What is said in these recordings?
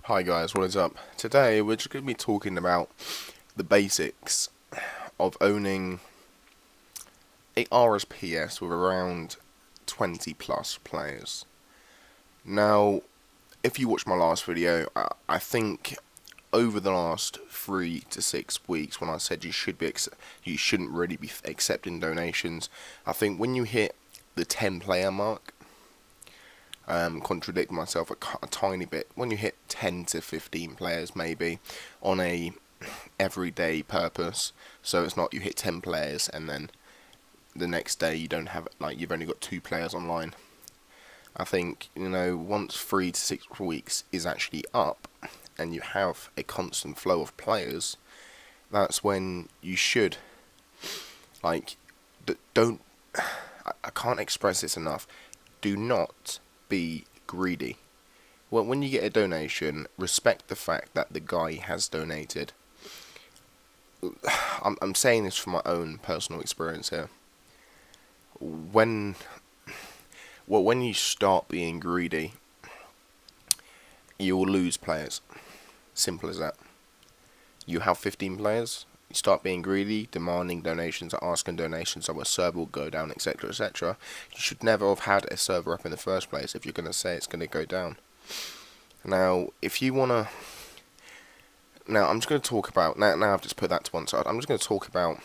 Hi guys, what is up? Today we're just going to be talking about the basics of owning a rsps with around 20 plus players. Now, if you watched my last video, I think over the last 3 to 6 weeks, when I said you shouldn't really be accepting donations, I think when you hit the 10 player mark, contradict myself a tiny bit. When you hit 10 to 15 players, maybe on a everyday purpose, so it's not you hit 10 players and then the next day you don't have, like, you've only got 2 players online. I think, once 3 to 6 weeks is actually up and you have a constant flow of players, that's when you should, like, don't, I can't express this enough, do not be greedy. Well, when you get a donation, respect the fact that the guy has donated. I'm saying this from my own personal experience here. When you start being greedy, you will lose players. Simple as that. You have 15 players, you start being greedy, demanding donations, asking donations, so a server will go down, etc, etc. You should never have had a server up in the first place if you're going to say it's going to go down. Now, if you want to... Now, I'm just going to talk about... Now I've just put that to one side. I'm just going to talk about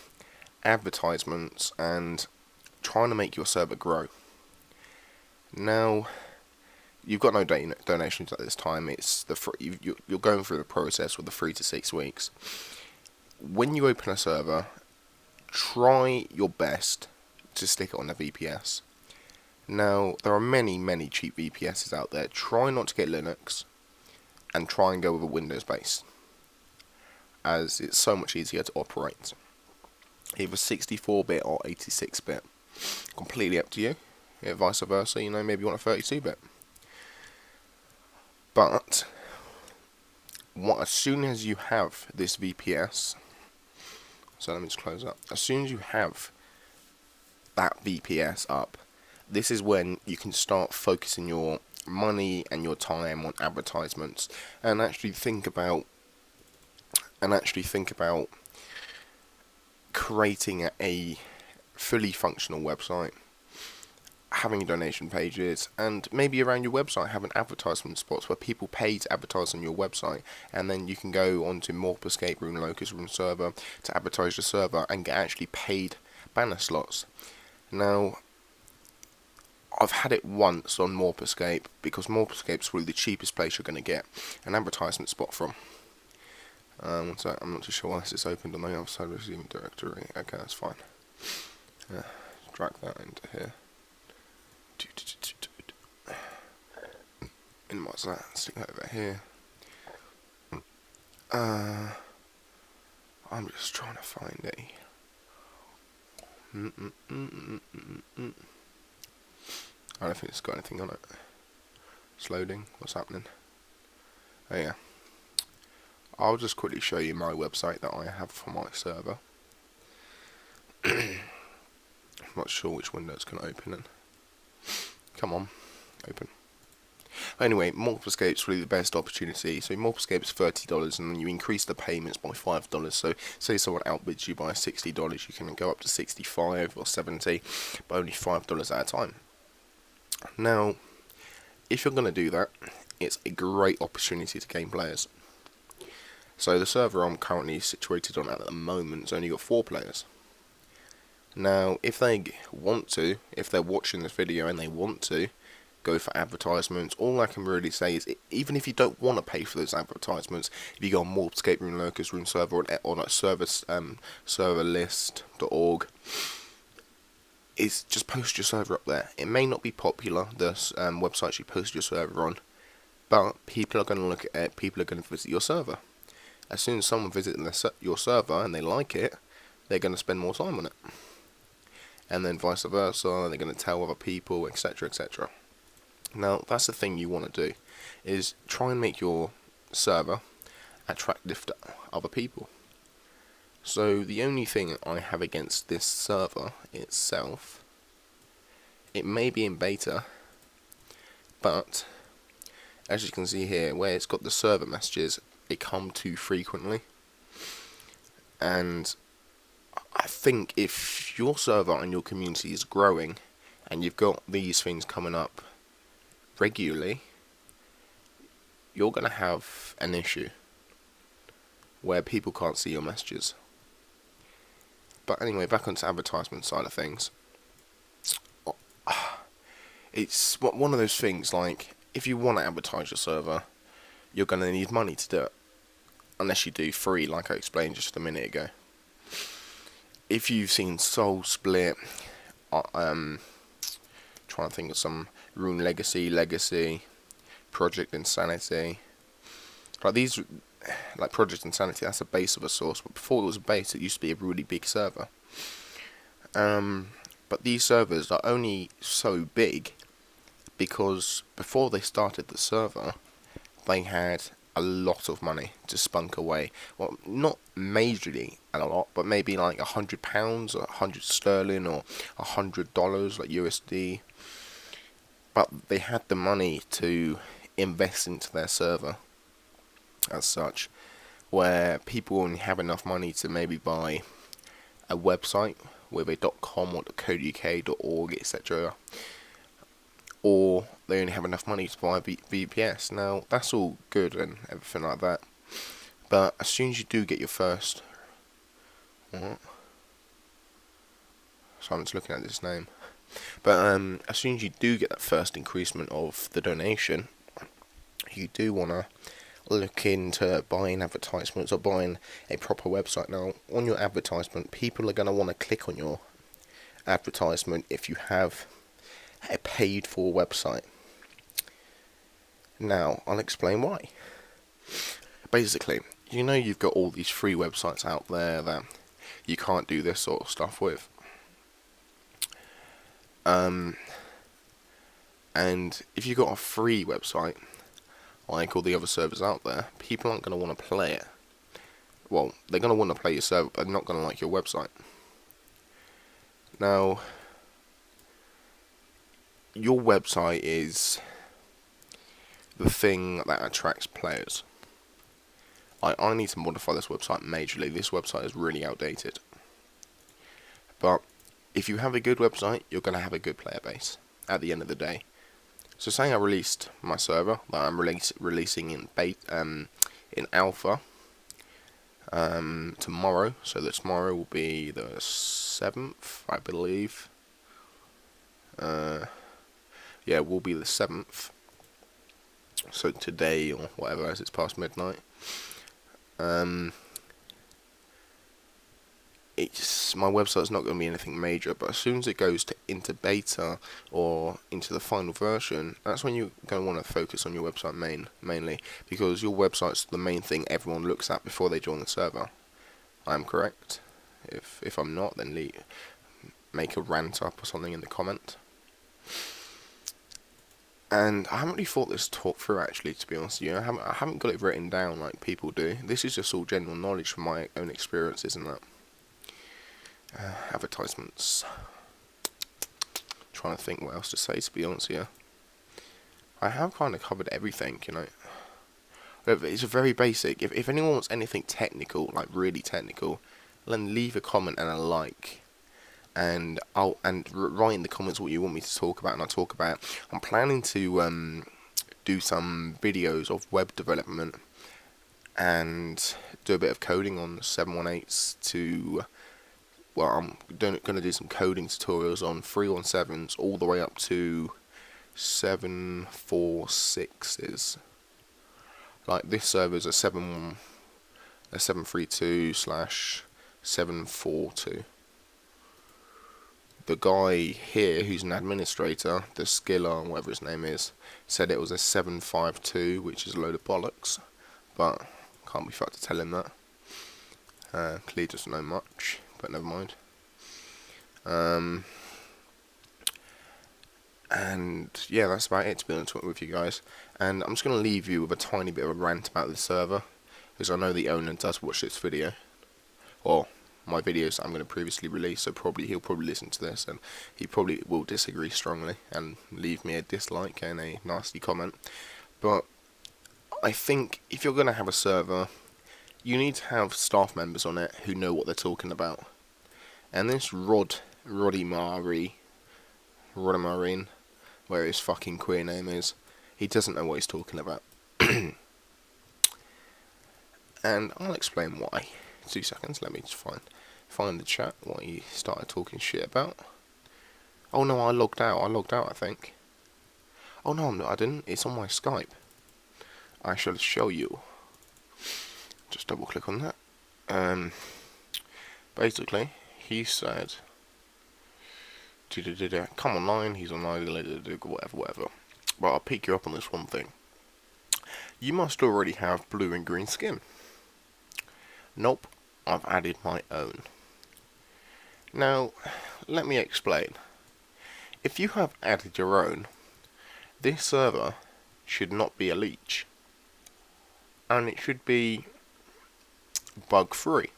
advertisements and trying to make your server grow. Now, you've got no donations at this time. It's you're going through the process with the 3 to 6 weeks. When you open a server, try your best to stick it on a VPS. Now, there are many cheap VPSs out there. Try not to get Linux, and try and go with a Windows base, as it's so much easier to operate. Either 64-bit or 86-bit. Completely up to you. Yeah, vice versa, maybe you want a 32-bit. But, as soon as you have this VPS... So let me just close up. As soon as you have that VPS up, this is when you can start focusing your money and your time on advertisements, and actually think about creating a fully functional website, having donation pages, and maybe around your website having advertisement spots where people pay to advertise on your website, and then you can go onto Morp Escape Room, Locust Room server to advertise your server and get actually paid banner slots. Now, I've had it once on Morp Escape, because Morp Escape's really the cheapest place you're going to get an advertisement spot from. So I'm not too sure why this is opened on the other side of the receiving directory. Okay, that's fine. Drag that into here. Minimize that, stick that over here. I'm just trying to find a... I don't think it's got anything on it. It's loading. What's happening? Oh yeah. I'll just quickly show you my website that I have for my server. I'm not sure which window it's going to open in. Come on, open. Anyway, Morp Escape's really the best opportunity. So Morp Escape's $30, and then you increase the payments by $5. So say someone outbids you by $60, you can go up to 65 or 70, but only $5 at a time. Now, if you're going to do that, it's a great opportunity to gain players. So the server I'm currently situated on at the moment has only got 4 players. Now, if they're watching this video and they want to go for advertisements, all I can really say is, even if you don't want to pay for those advertisements, if you go on Morp Escape Room, Locust Room server, or like serverlist.org, is just post your server up there. It may not be popular, the websites you post your server on, but people are going to look at it, people are going to visit your server. As soon as someone visits your server and they like it, they're going to spend more time on it. And then vice versa, they're going to tell other people, etc, etc. Now, that's the thing you want to do, is try and make your server attractive to other people. So the only thing I have against this server itself, it may be in beta, but as you can see here, where it's got the server messages, they come too frequently. And I think if your server and your community is growing, and you've got these things coming up regularly, you're going to have an issue where people can't see your messages. But anyway, back onto advertisement side of things. It's one of those things, like, if you want to advertise your server, you're going to need money to do it. Unless you do free, like I explained just a minute ago. If you've seen Soul Split, trying to think of some, Rune Legacy, Project Insanity. Like these, like Project Insanity, that's a base of a source, but before it was a base, it used to be a really big server. But these servers are only so big because before they started the server, they had a lot of money to spunk away. Well, not majorly a lot, but maybe like £100 or 100 sterling or $100 like USD. But they had the money to invest into their server as such, where people only have enough money to maybe buy a website with a .com or .co.uk, .org, etc. Or they only have enough money to buy VPS. Now, that's all good and everything like that. But as soon as you do get your first... So I'm just looking at this name. But as soon as you do get that first increasement of the donation, you do want to look into buying advertisements or buying a proper website. Now, on your advertisement, people are going to want to click on your advertisement if you have a paid for website. Now, I'll explain why. Basically, you know you've got all these free websites out there that you can't do this sort of stuff with. And if you've got a free website, like all the other servers out there, people aren't going to want to play it. Well, they're going to want to play your server, but they're not going to like your website. Now, your website is the thing that attracts players. I need to modify this website majorly. This website is really outdated. But if you have a good website, you're going to have a good player base at the end of the day. So say I released my server that I'm releasing in alpha tomorrow. So that tomorrow will be the 7th, I believe. Yeah, it will be the 7th. So today or whatever, as it's past midnight. My website's not going to be anything major, but as soon as it goes into beta or into the final version, that's when you're going to want to focus on your website mainly, because your website's the main thing everyone looks at before they join the server. I'm correct. If I'm not, then make a rant up or something in the comment. And I haven't really thought this talk through, actually, to be honest with you. I haven't got it written down like people do. This is just all general knowledge from my own experiences and that. Advertisements. Trying to think what else to say, to be honest with you. I have kind of covered everything, you know. It's a very basic. If anyone wants anything technical, like really technical, then leave a comment and a like. And write in the comments what you want me to talk about, and I'll talk about. I'm planning to do some videos of web development and do a bit of coding on 718s to. Well, I'm going to do some coding tutorials on 317s all the way up to 746s. Like this server's a 732/742. The guy here, who's an administrator, the Skiller, whatever his name is, said it was a 752, which is a load of bollocks. But can't be fucked to tell him that. Clearly doesn't know much. But never mind. And yeah, that's about it, to be honest with you guys. And I'm just going to leave you with a tiny bit of a rant about this server, because I know the owner does watch this video, or my videos that I'm going to previously release, so he'll probably listen to this, and he probably will disagree strongly and leave me a dislike and a nasty comment. But I think if you're going to have a server, you need to have staff members on it who know what they're talking about. And this Roddy Marine, where his fucking queer name is, he doesn't know what he's talking about. And I'll explain why. 2 seconds, let me just find the chat, what he started talking shit about. Oh no, I logged out, I think. Oh no, I didn't, it's on my Skype. I shall show you. Just double click on that. Basically, he said, come online, he's online, whatever. But I'll pick you up on this one thing. You must already have blue and green skin. Nope, I've added my own. Now, let me explain. If you have added your own, this server should not be a leech. And it should be bug free.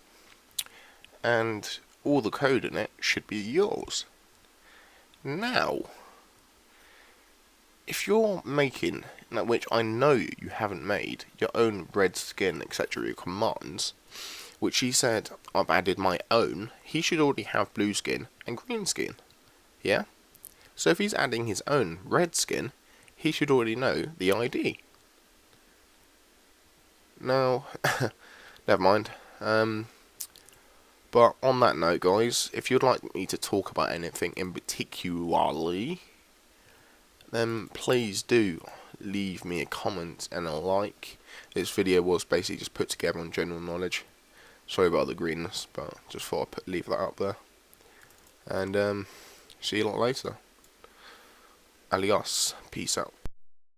And all the code in it should be yours. Now, if you're making, which I know you haven't made, your own red skin, etc., your commands, which he said, I've added my own, he should already have blue skin and green skin. Yeah? So if he's adding his own red skin, he should already know the ID. Now, never mind. But on that note, guys, if you'd like me to talk about anything in particularly, then please do leave me a comment and a like. This video was basically just put together on general knowledge. Sorry about the greenness, but just thought I'd leave that up there. And see you a lot later. Alias. Peace out.